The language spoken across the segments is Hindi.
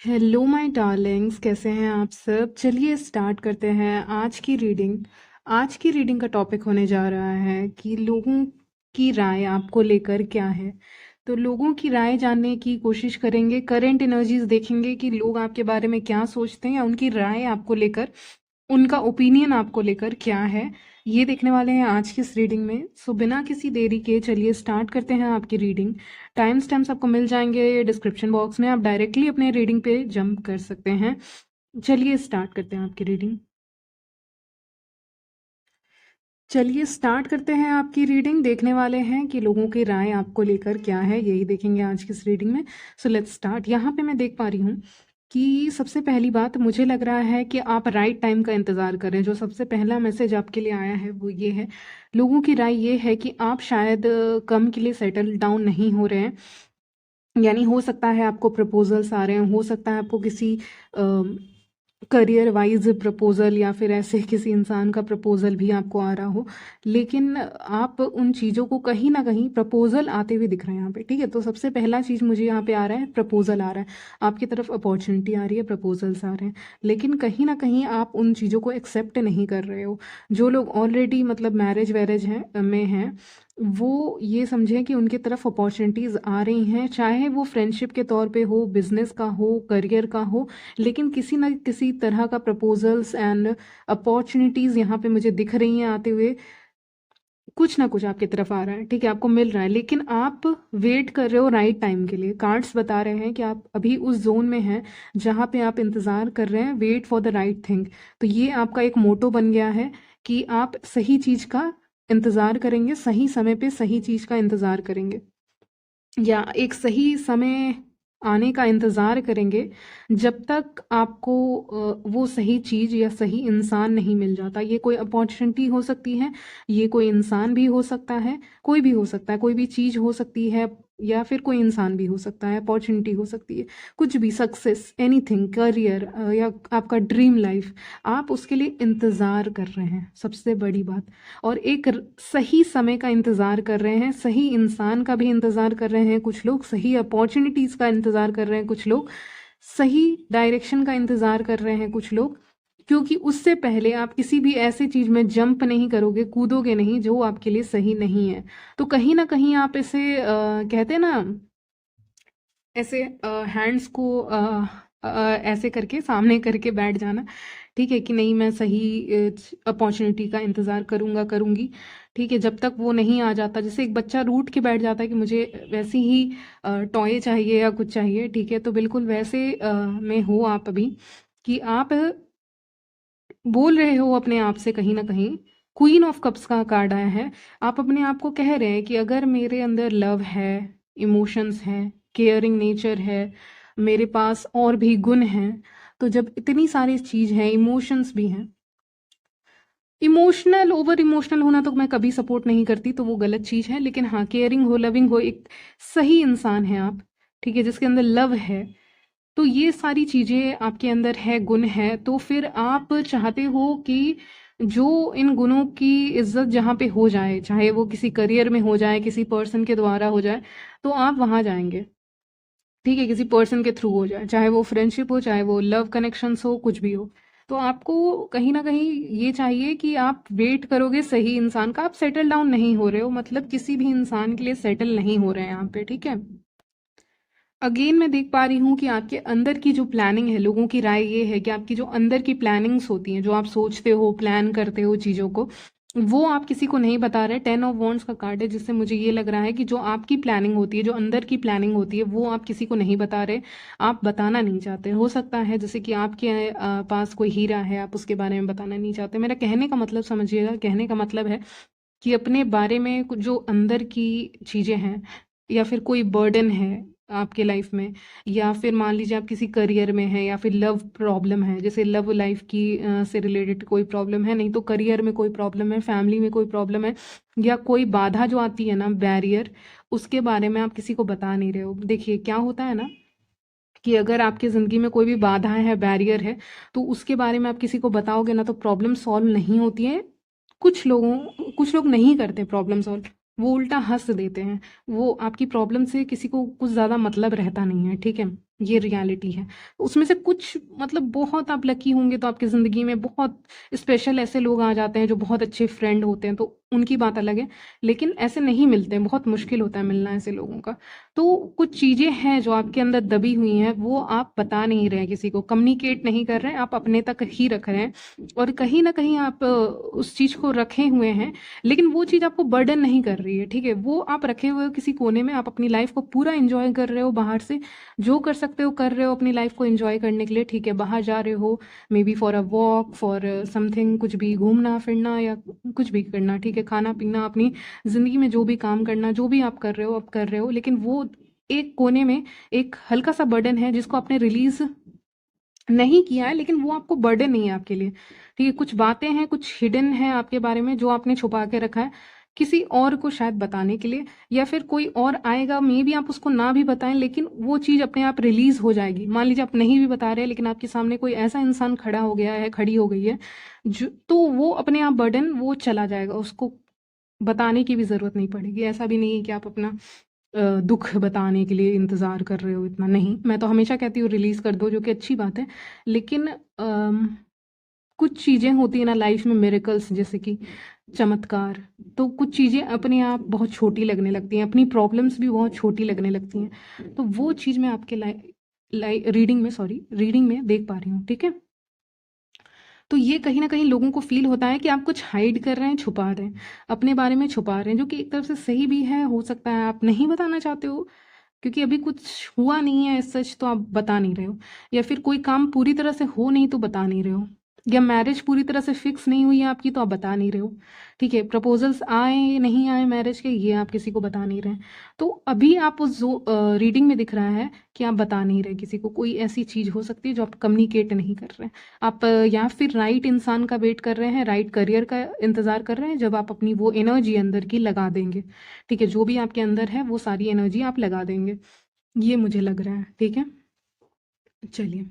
हेलो माय डार्लिंग्स, कैसे हैं आप सब। चलिए स्टार्ट करते हैं आज की रीडिंग का टॉपिक होने जा रहा है कि लोगों की राय आपको लेकर क्या है। तो लोगों की राय जानने की कोशिश करेंगे, करंट एनर्जीज देखेंगे कि लोग आपके बारे में क्या सोचते हैं या उनकी राय आपको लेकर, उनका ओपिनियन आपको लेकर क्या है, ये देखने वाले हैं आज की इस रीडिंग में। सो बिना किसी देरी के चलिए स्टार्ट करते हैं आपकी रीडिंग। टाइम स्टैम्प्स आपको मिल जाएंगे डिस्क्रिप्शन बॉक्स में, आप डायरेक्टली अपने रीडिंग पे जंप कर सकते हैं। चलिए स्टार्ट करते हैं आपकी रीडिंग। चलिए स्टार्ट करते हैं आपकी रीडिंग। देखने वाले हैं कि लोगों की राय आपको लेकर क्या है, यही देखेंगे आज की इस रीडिंग में। So let's start. यहाँ पे मैं देख पा रही हूँ कि सबसे पहली बात मुझे लग रहा है कि आप राइट टाइम का इंतज़ार करें। जो सबसे पहला मैसेज आपके लिए आया है वो ये है, लोगों की राय ये है कि आप शायद कम के लिए सेटल डाउन नहीं हो रहे हैं। यानी हो सकता है आपको प्रपोजल्स आ रहे हैं, हो सकता है आपको किसी करियर वाइज प्रपोजल या फिर ऐसे किसी इंसान का प्रपोजल भी आपको आ रहा हो। लेकिन आप उन चीज़ों को कहीं ना कहीं, प्रपोजल आते हुए दिख रहे हैं यहाँ पे, ठीक है। तो सबसे पहला चीज़ मुझे यहाँ पे आ रहा है, प्रपोजल आ रहा है आपकी तरफ, अपॉर्चुनिटी आ रही है, प्रपोजल्स आ रहे हैं। लेकिन कहीं ना कहीं आप उन चीज़ों को एक्सेप्ट नहीं कर रहे हो। जो लोग ऑलरेडी मतलब मैरिज वैरेज हैं में हैं, वो ये समझें कि उनकी तरफ अपॉर्चुनिटीज़ आ रही हैं, चाहे वो फ्रेंडशिप के तौर पे हो, बिजनेस का हो, करियर का हो। लेकिन किसी न किसी तरह का प्रपोजल्स एंड अपॉर्चुनिटीज़ यहाँ पे मुझे दिख रही हैं आते हुए। कुछ ना कुछ आपकी तरफ आ रहा है, ठीक है, आपको मिल रहा है। लेकिन आप वेट कर रहे हो राइट टाइम के लिए। कार्ड्स बता रहे हैं कि आप अभी उस जोन में हैं जहाँ पे आप इंतज़ार कर रहे हैं, wait for the right thing. तो ये आपका एक मोटो बन गया है कि आप सही चीज़ का इंतज़ार करेंगे, सही समय पे सही चीज़ का इंतज़ार करेंगे, या एक सही समय आने का इंतज़ार करेंगे, जब तक आपको वो सही चीज़ या सही इंसान नहीं मिल जाता। ये कोई अपॉर्चुनिटी हो सकती है, ये कोई इंसान भी हो सकता है, कोई भी हो सकता है, कोई भी चीज़ हो सकती है, या फिर कोई इंसान भी हो सकता है, अपॉर्चुनिटी हो सकती है, कुछ भी, सक्सेस, एनीथिंग, करियर या आपका ड्रीम लाइफ। आप उसके लिए इंतज़ार कर रहे हैं, सबसे बड़ी बात। और एक सही समय का इंतज़ार कर रहे हैं, सही इंसान का भी इंतज़ार कर रहे हैं कुछ लोग, सही अपॉर्चुनिटीज़ का इंतज़ार कर रहे हैं कुछ लोग, सही डायरेक्शन का इंतज़ार कर रहे हैं कुछ लोग। क्योंकि उससे पहले आप किसी भी ऐसी चीज़ में जंप नहीं करोगे, कूदोगे नहीं जो आपके लिए सही नहीं है। तो कहीं ना कहीं आप इसे कहते हैं ना, ऐसे हैंड्स को ऐसे करके सामने करके बैठ जाना, ठीक है, कि नहीं मैं सही अपॉर्चुनिटी का इंतज़ार करूँगा, करूँगी, ठीक है। जब तक वो नहीं आ जाता, जैसे एक बच्चा रूठ के बैठ जाता है कि मुझे वैसी ही टॉय चाहिए या कुछ चाहिए, ठीक है, तो बिल्कुल वैसे में हो आप अभी, कि आप बोल रहे हो अपने आप से कहीं ना कहीं। क्वीन ऑफ कप्स का कार्ड आया है। आप अपने आप को कह रहे हैं कि अगर मेरे अंदर लव है, इमोशंस हैं, केयरिंग नेचर है, मेरे पास और भी गुण हैं, तो जब इतनी सारी चीज़ हैं, इमोशंस भी हैं, इमोशनल, ओवर इमोशनल होना तो मैं कभी सपोर्ट नहीं करती, तो वो गलत चीज़ है। लेकिन हाँ, केयरिंग हो, लविंग हो, एक सही इंसान है आप, ठीक है, जिसके अंदर लव है, तो ये सारी चीज़ें आपके अंदर है, गुण है। तो फिर आप चाहते हो कि जो इन गुणों की इज्जत जहाँ पे हो जाए, चाहे वो किसी करियर में हो जाए, किसी पर्सन के द्वारा हो जाए, तो आप वहाँ जाएंगे, ठीक है, किसी पर्सन के थ्रू हो जाए, चाहे वो फ्रेंडशिप हो, चाहे वो लव कनेक्शंस हो, कुछ भी हो। तो आपको कहीं ना कहीं ये चाहिए कि आप वेट करोगे सही इंसान का। आप सेटल डाउन नहीं हो रहे हो, मतलब किसी भी इंसान के लिए सेटल नहीं हो रहे हैं यहाँ पे, ठीक है। अगेन मैं देख पा रही हूँ कि आपके अंदर की जो प्लानिंग है, लोगों की राय ये है कि आपकी जो अंदर की प्लानिंग्स होती हैं, जो आप सोचते हो, प्लान करते हो चीज़ों को, वो आप किसी को नहीं बता रहे। 10 ऑफ वॉन्ड्स का कार्ड है, जिससे मुझे ये लग रहा है कि जो आपकी प्लानिंग होती है, जो अंदर की प्लानिंग होती है, वो आप किसी को नहीं बता रहे, आप बताना नहीं चाहते। हो सकता है जैसे कि आपके पास कोई हीरा है, आप उसके बारे में बताना नहीं चाहते। मेरा कहने का मतलब समझिएगा, कहने का मतलब है कि अपने बारे में कुछ जो अंदर की चीज़ें हैं, या फिर कोई बर्डन है आपके लाइफ में, या फिर मान लीजिए आप किसी करियर में हैं, या फिर लव प्रॉब्लम है, जैसे लव लाइफ की से रिलेटेड कोई प्रॉब्लम है, नहीं तो करियर में कोई प्रॉब्लम है, फैमिली में कोई प्रॉब्लम है, या कोई बाधा जो आती है ना, बैरियर, उसके बारे में आप किसी को बता नहीं रहे हो। देखिए क्या होता है ना, कि अगर आपकी ज़िंदगी में कोई भी बाधा है, बैरियर है, तो उसके बारे में आप किसी को बताओगे ना, तो प्रॉब्लम सॉल्व नहीं होती है। कुछ लोग नहीं करते प्रॉब्लम सॉल्व, वो उल्टा हंस देते हैं। वो आपकी प्रॉब्लम से किसी को कुछ ज़्यादा मतलब रहता नहीं है, ठीक है। ये रियलिटी है। उसमें से कुछ मतलब बहुत आप लकी होंगे तो आपकी ज़िंदगी में बहुत स्पेशल ऐसे लोग आ जाते हैं जो बहुत अच्छे फ्रेंड होते हैं, तो उनकी बात अलग है। लेकिन ऐसे नहीं मिलते हैं, बहुत मुश्किल होता है मिलना ऐसे लोगों का। तो कुछ चीज़ें हैं जो आपके अंदर दबी हुई हैं, वो आप बता नहीं रहे हैं किसी को, कम्युनिकेट नहीं कर रहे हैं, आप अपने तक ही रख रहे हैं। और कहीं न कहीं आप उस चीज़ को रखे हुए हैं, लेकिन वो चीज़ आपको बर्डन नहीं कर रही है, ठीक है? वो आप रखे हुए हो किसी कोने में, आप अपनी लाइफ़ को पूरा एन्जॉय कर रहे हो बाहर से, जो कर सकते हो कर रहे हो अपनी लाइफ को एंजॉय करने के लिए, ठीक है? बाहर जा रहे हो, may be for a walk, for something, कुछ भी घूमना फिरना या कुछ भी करना, ठीक है? खाना पीना, अपनी ज़िंदगी में जो भी काम करना, जो भी आप कर रहे हो आप कर रहे हो, लेकिन वो एक कोने में एक हल्का सा बर्डन है जिसको आपने रिलीज नहीं किया है, लेकिन वो आपको बर्डन नहीं है आपके लिए, ठीक है? कुछ बातें हैं, कुछ हिडन है आपके बारे में जो आपने छुपा के रखा है किसी और को शायद बताने के लिए, या फिर कोई और आएगा, मे बी आप उसको ना भी बताएं, लेकिन वो चीज़ अपने आप रिलीज हो जाएगी। मान लीजिए आप नहीं भी बता रहे हैं, लेकिन आपके सामने कोई ऐसा इंसान खड़ा हो गया है, खड़ी हो गई है, जो तो वो अपने आप बर्डन वो चला जाएगा, उसको बताने की भी ज़रूरत नहीं पड़ेगी। ऐसा भी नहीं है कि आप अपना दुख बताने के लिए इंतज़ार कर रहे हो इतना, नहीं। मैं तो हमेशा कहती हूँ रिलीज़ कर दो, जो कि अच्छी बात है। लेकिन कुछ चीज़ें होती हैं ना लाइफ में, मिरेकल्स जैसे कि चमत्कार, तो कुछ चीज़ें अपने आप बहुत छोटी लगने लगती हैं, अपनी प्रॉब्लम्स भी बहुत छोटी लगने लगती हैं। तो वो चीज़ मैं आपके रीडिंग में देख पा रही हूँ, ठीक है? तो ये कहीं न कहीं लोगों को फ़ील होता है कि आप कुछ हाइड कर रहे हैं, छुपा रहे हैं, अपने बारे में छुपा रहे हैं, जो कि एक तरफ से सही भी है, हो सकता है आप नहीं बताना चाहते हो, क्योंकि अभी कुछ हुआ नहीं है एज़ सच, तो आप बता नहीं रहे हो, या फिर कोई काम पूरी तरह से हो नहीं तो बता नहीं रहे हो, या मैरिज पूरी तरह से फिक्स नहीं हुई है आपकी तो आप बता नहीं रहे हो, ठीक है? प्रपोजल्स आए नहीं आए मैरिज के, ये आप किसी को बता नहीं रहे हैं। तो अभी आप उस जो रीडिंग में दिख रहा है कि आप बता नहीं रहे किसी को, कोई ऐसी चीज़ हो सकती है जो आप कम्युनिकेट नहीं कर रहे हैं। आप या फिर राइट इंसान का वेट कर रहे हैं, राइट करियर का इंतज़ार कर रहे हैं, जब आप अपनी वो एनर्जी अंदर की लगा देंगे, ठीक है? जो भी आपके अंदर है वो सारी एनर्जी आप लगा देंगे, ये मुझे लग रहा है, ठीक है? चलिए,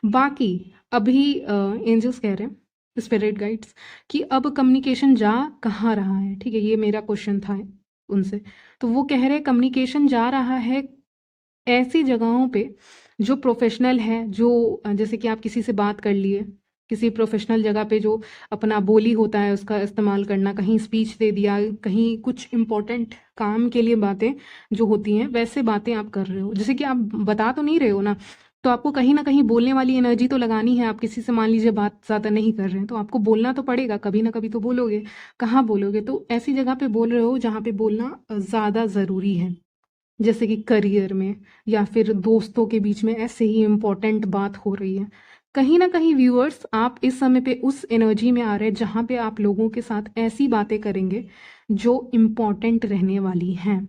बाकी अभी एंजल्स कह रहे हैं, स्पिरिट गाइड्स, कि अब कम्युनिकेशन जा कहाँ रहा है, ठीक है? ये मेरा क्वेश्चन था उनसे। तो वो कह रहे हैं कम्युनिकेशन जा रहा है ऐसी जगहों पे जो प्रोफेशनल है, जो जैसे कि आप किसी से बात कर लिए, किसी प्रोफेशनल जगह पे जो अपना बोली होता है उसका इस्तेमाल करना, कहीं स्पीच दे दिया, कहीं कुछ इम्पोर्टेंट काम के लिए बातें जो होती हैं, वैसे बातें आप कर रहे हो। जैसे कि आप बता तो नहीं रहे हो ना, तो आपको कहीं न कहीं बोलने वाली एनर्जी तो लगानी है। आप किसी से मान लीजिए बात ज़्यादा नहीं कर रहे हैं, तो आपको बोलना तो पड़ेगा, कभी ना कभी तो बोलोगे। कहाँ बोलोगे? तो ऐसी जगह पे बोल रहे हो जहाँ पे बोलना ज़्यादा ज़रूरी है। जैसे कि करियर में या फिर दोस्तों के बीच में ऐसे ही इम्पोर्टेंट बात हो रही है। कहीं न कहीं व्यूअर्स आप इस समय पे उस एनर्जी में आ रहे हैं जहाँ पे आप लोगों के साथ ऐसी बातें करेंगे जो इम्पोर्टेंट रहने वाली हैं,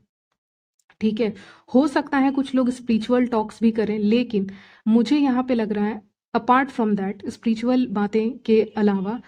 ठीक है? हो सकता है कुछ लोग स्पिरिचुअल टॉक्स भी करें, लेकिन मुझे यहाँ पे लग रहा है अपार्ट फ्रॉम दैट, स्पिरिचुअल बातें के अलावा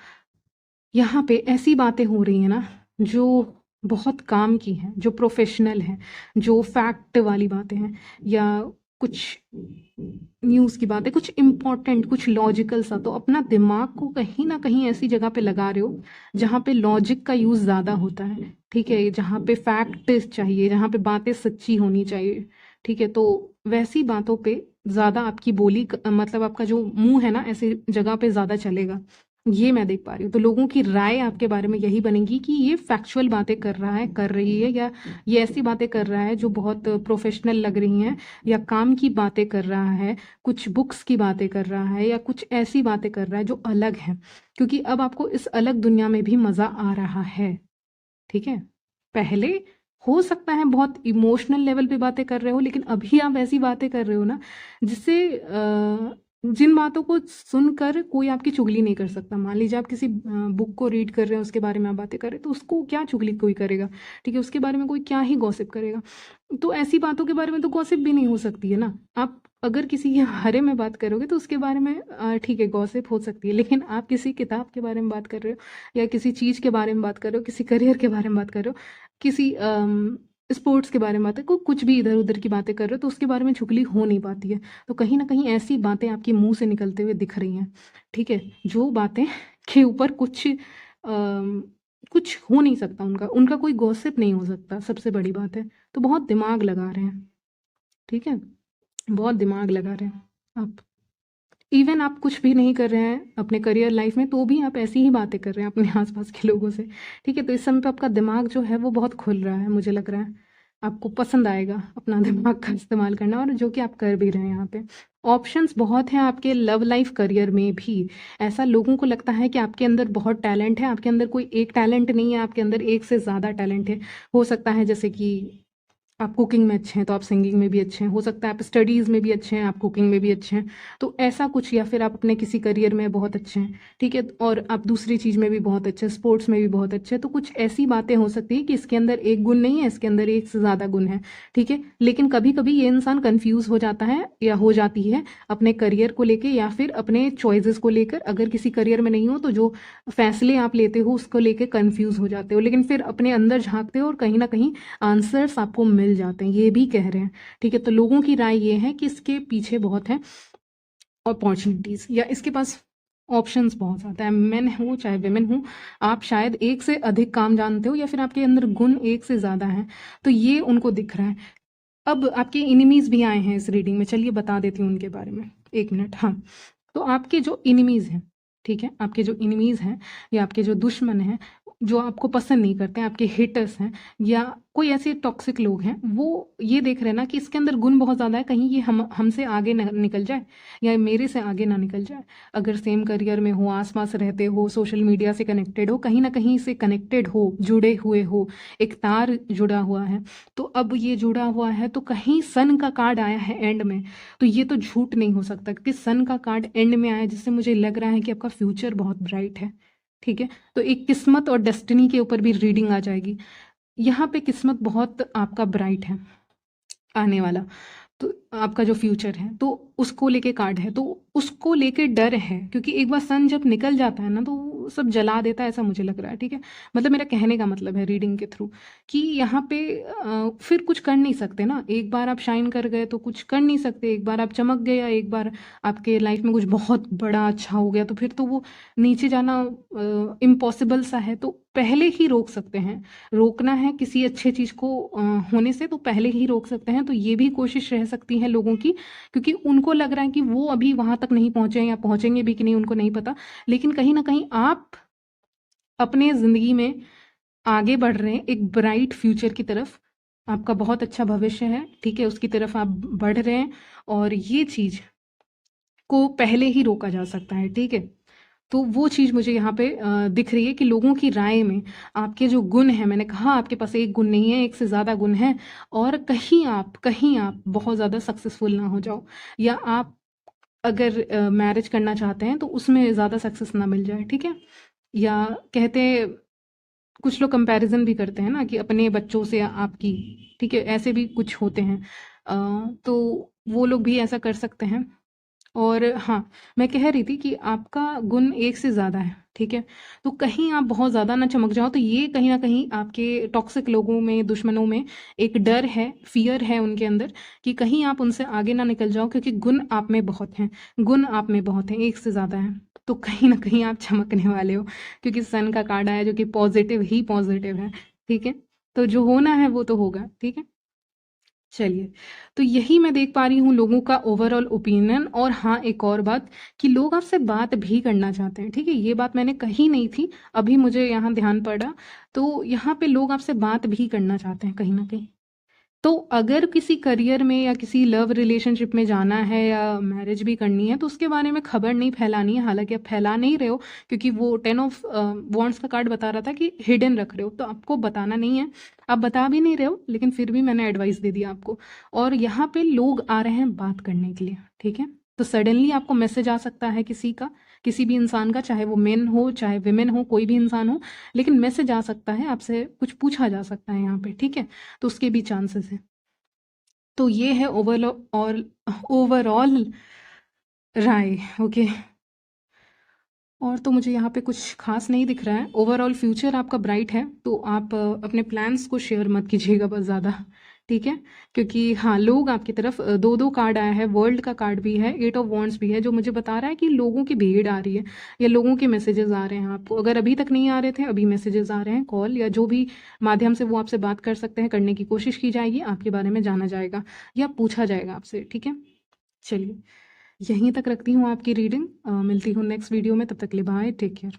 यहाँ पे ऐसी बातें हो रही हैं ना जो बहुत काम की हैं, जो प्रोफेशनल हैं, जो फैक्ट वाली बातें हैं, या कुछ न्यूज़ की बातें, कुछ इम्पोर्टेंट, कुछ लॉजिकल सा। तो अपना दिमाग को कहीं ना कहीं ऐसी जगह पे लगा रहे हो जहाँ पे लॉजिक का यूज़ ज़्यादा होता है, ठीक है? जहाँ पे फैक्ट चाहिए, जहाँ पे बातें सच्ची होनी चाहिए, ठीक है? तो वैसी बातों पे ज़्यादा आपकी बोली मतलब आपका जो मुंह है ना, ऐसी जगह पे ज़्यादा चलेगा, ये मैं देख पा रही हूँ। तो लोगों की राय आपके बारे में यही बनेगी कि ये फैक्चुअल बातें कर रहा है, कर रही है, या ये ऐसी बातें कर रहा है जो बहुत प्रोफेशनल लग रही हैं, या काम की बातें कर रहा है, कुछ बुक्स की बातें कर रहा है, या कुछ ऐसी बातें कर रहा है जो अलग है, क्योंकि अब आपको इस अलग दुनिया में भी मज़ा आ रहा है, ठीक है? पहले हो सकता है बहुत इमोशनल लेवल पे बातें कर रहे हो, लेकिन अभी आप ऐसी बातें कर रहे हो ना जिससे जिन बातों को सुनकर कोई आपकी चुगली नहीं कर सकता। मान लीजिए आप किसी बुक को रीड कर रहे हैं, उसके बारे में आप बातें कर रहे हैं, तो उसको क्या चुगली कोई करेगा, ठीक है? उसके बारे में कोई क्या ही गॉसिप करेगा। तो ऐसी बातों के बारे में तो गॉसिप भी नहीं हो सकती है ना। आप अगर किसी के बारे में बात करोगे तो उसके बारे में ठीक है गॉसिप हो सकती है, लेकिन आप किसी किताब के बारे में बात कर रहे हो, या किसी चीज़ के बारे में बात कर रहे हो, किसी करियर के बारे में बात कर रहे हो, किसी स्पोर्ट्स के बारे में बात है, कुछ भी इधर उधर की बातें कर रहे हो, तो उसके बारे में चुगली हो नहीं पाती है। तो कहीं ना कहीं ऐसी बातें आपके मुंह से निकलते हुए दिख रही हैं, ठीक है? जो बातें के ऊपर कुछ हो नहीं सकता, उनका उनका कोई गॉसिप नहीं हो सकता, सबसे बड़ी बात है। तो बहुत दिमाग लगा रहे हैं, ठीक है? बहुत दिमाग लगा रहे हैं आप। इवन आप कुछ भी नहीं कर रहे हैं अपने करियर लाइफ में, तो भी आप ऐसी ही बातें कर रहे हैं अपने आसपास के लोगों से, ठीक है। तो इस समय पे आपका दिमाग जो है वो बहुत खुल रहा है, मुझे लग रहा है आपको पसंद आएगा अपना दिमाग का इस्तेमाल करना, और जो कि आप कर भी रहे हैं यहाँ पे। ऑप्शंस बहुत हैं आपके लव लाइफ करियर में भी। ऐसा लोगों को लगता है कि आपके अंदर बहुत टैलेंट है, आपके अंदर कोई एक टैलेंट नहीं है, आपके अंदर एक से ज़्यादा टैलेंट है। हो सकता है जैसे कि आप कुकिंग में अच्छे हैं तो आप सिंगिंग में भी अच्छे हैं, हो सकता है आप स्टडीज़ में भी अच्छे हैं, आप कुकिंग में भी अच्छे हैं, तो ऐसा कुछ। या फिर आप अपने किसी करियर में बहुत अच्छे हैं, ठीक है, और आप दूसरी चीज़ में भी बहुत अच्छे हैं, स्पोर्ट्स में भी बहुत अच्छे हैं। तो कुछ ऐसी बातें हो सकती है कि इसके अंदर एक गुण नहीं है, इसके अंदर एक से ज़्यादा गुण है, ठीक है। लेकिन कभी कभी ये इंसान कन्फ्यूज़ हो जाता है या हो जाती है अपने करियर को लेकर या फिर अपने चॉइसेस को लेकर। अगर किसी करियर में नहीं हो तो जो फैसले आप लेते हो उसको लेकर कन्फ्यूज़ हो जाते हो, लेकिन फिर अपने अंदर झांकते हो और कहीं ना कहीं आंसर्स आपको मिल जाते हैं, ये भी कह रहे हैं, ठीक है। तो लोगों की राय ये है कि इसके पीछे बहुत है अपॉर्चुनिटीज़, या इसके पास ऑप्शंस बहुत ज़्यादा है। मेन हो चाहे वेमेन हो, आप शायद एक से अधिक काम जानते हो या फिर आपके अंदर गुण एक से ज़्यादा हैं, तो ये उनको दिख रहा है। अब आपके इनिमीज़ भी आए हैं इस रीडिंग में, चलिए बता देती हूँ उनके बारे में, एक मिनट। हाँ, तो आपके जो इनिमीज़ हैं, ठीक है, आपके जो इनिमीज़ हैं या आपके जो दुश्मन हैं, जो आपको पसंद नहीं करते हैं, आपके हेटर्स हैं या कोई ऐसे टॉक्सिक लोग हैं, वो ये देख रहे हैं ना कि इसके अंदर गुण बहुत ज़्यादा है, कहीं ये हमसे आगे ना निकल जाए या मेरे से आगे ना निकल जाए। अगर सेम करियर में हो, आसपास रहते हो, सोशल मीडिया से कनेक्टेड हो, कहीं ना कहीं से कनेक्टेड हो, जुड़े हुए हो, एक तार जुड़ा हुआ है, तो अब ये जुड़ा हुआ है तो कहीं सन का कार्ड आया है एंड में, तो ये तो झूठ नहीं हो सकता क्योंकि सन का कार्ड एंड में आया, जिससे मुझे लग रहा है कि आपका फ्यूचर बहुत ब्राइट है, ठीक है। तो एक किस्मत और डेस्टिनी के ऊपर भी रीडिंग आ जाएगी। यहाँ पे किस्मत बहुत आपका ब्राइट है आने वाला, तो आपका जो फ्यूचर है तो उसको लेके कार्ड है, तो उसको लेके डर है, क्योंकि एक बार सन जब निकल जाता है ना तो वो सब जला देता है, ऐसा मुझे लग रहा है, ठीक है। मतलब मेरा कहने का मतलब है रीडिंग के थ्रू कि यहाँ पे फिर कुछ कर नहीं सकते ना। एक बार आप शाइन कर गए तो कुछ कर नहीं सकते, एक बार आप चमक गए या एक बार आपके लाइफ में कुछ बहुत बड़ा अच्छा हो गया तो फिर तो वो नीचे जाना इम्पॉसिबल सा है। तो पहले ही रोक सकते हैं, रोकना है किसी अच्छे चीज़ को होने से तो पहले ही रोक सकते हैं। तो ये भी कोशिश रह सकती है लोगों की, क्योंकि उनको लग रहा है कि वो अभी वहाँ तक नहीं पहुँचे हैं या पहुँचेंगे भी कि नहीं उनको नहीं पता, लेकिन कहीं ना कहीं आप अपने ज़िंदगी में आगे बढ़ रहे हैं एक ब्राइट फ्यूचर की तरफ। आपका बहुत अच्छा भविष्य है, ठीक है, उसकी तरफ आप बढ़ रहे हैं, और ये चीज़ को पहले ही रोका जा सकता है, ठीक है। तो वो चीज़ मुझे यहाँ पे दिख रही है कि लोगों की राय में आपके जो गुण हैं, मैंने कहा आपके पास एक गुण नहीं है, एक से ज़्यादा गुण हैं, और कहीं आप बहुत ज़्यादा सक्सेसफुल ना हो जाओ, या आप अगर मैरिज करना चाहते हैं तो उसमें ज़्यादा सक्सेस ना मिल जाए, ठीक है। या कहते हैं, कुछ लोग कंपैरिजन भी करते हैं ना कि अपने बच्चों से आपकी, ठीक है, ऐसे भी कुछ होते हैं। तो वो लोग भी ऐसा कर सकते हैं। और हाँ, मैं कह रही थी कि आपका गुण एक से ज़्यादा है, ठीक है। तो कहीं आप बहुत ज़्यादा ना चमक जाओ, तो ये कहीं ना कहीं आपके टॉक्सिक लोगों में, दुश्मनों में एक डर है, फियर है उनके अंदर कि कहीं आप उनसे आगे ना निकल जाओ, क्योंकि गुण आप में बहुत हैं, गुण आप में बहुत हैं, एक से ज़्यादा है। तो कहीं ना कहीं आप चमकने वाले हो, क्योंकि सन का कार्ड आया जो कि पॉजिटिव ही पॉजिटिव है, ठीक है। तो जो होना है वो तो होगा, ठीक है। चलिए, तो यही मैं देख पा रही हूँ लोगों का ओवरऑल ओपिनियन। और हाँ, एक और बात कि लोग आपसे बात भी करना चाहते हैं, ठीक है। ये बात मैंने कही नहीं थी, अभी मुझे यहाँ ध्यान पड़ा। तो यहाँ पे लोग आपसे बात भी करना चाहते हैं कहीं ना कहीं। तो अगर किसी करियर में या किसी लव रिलेशनशिप में जाना है या मैरिज भी करनी है तो उसके बारे में खबर नहीं फैलानी है। हालांकि आप फैला नहीं रहे हो, क्योंकि वो 10 ऑफ वॉन्ड्स का कार्ड बता रहा था कि हिडन रख रहे हो, तो आपको बताना नहीं है, आप बता भी नहीं रहे हो, लेकिन फिर भी मैंने एडवाइस दे दिया आपको। और यहाँ पे लोग आ रहे हैं बात करने के लिए, ठीक है। तो सडनली आपको मैसेज आ सकता है किसी का, किसी भी इंसान का, चाहे वो मेन हो चाहे विमेन हो, कोई भी इंसान हो, लेकिन मैसेज आ सकता है, आपसे कुछ पूछा जा सकता है यहाँ पे, ठीक है। तो उसके भी चांसेस हैं। तो ये है ओवरऑल ओवरऑल राय, ओके। और तो मुझे यहाँ पे कुछ खास नहीं दिख रहा है। ओवरऑल फ्यूचर आपका ब्राइट है, तो आप अपने प्लान्स को शेयर मत कीजिएगा बस ज़्यादा, ठीक है। क्योंकि हाँ, लोग आपकी तरफ दो दो कार्ड आया है, वर्ल्ड का कार्ड भी है, 8 ऑफ वॉन्ड्स भी है, जो मुझे बता रहा है कि लोगों की भीड़ आ रही है या लोगों के मैसेजेस आ रहे हैं आपको। अगर अभी तक नहीं आ रहे थे, अभी मैसेजेस आ रहे हैं, कॉल या जो भी माध्यम से वो आपसे बात कर सकते हैं, करने की कोशिश की जाएगी, आपके बारे में जाना जाएगा या पूछा जाएगा आपसे, ठीक है। चलिए, यहीं तक रखती हूँ आपकी रीडिंग। मिलती हूँ नेक्स्ट वीडियो में, तब तक के लिए बाय, टेक केयर।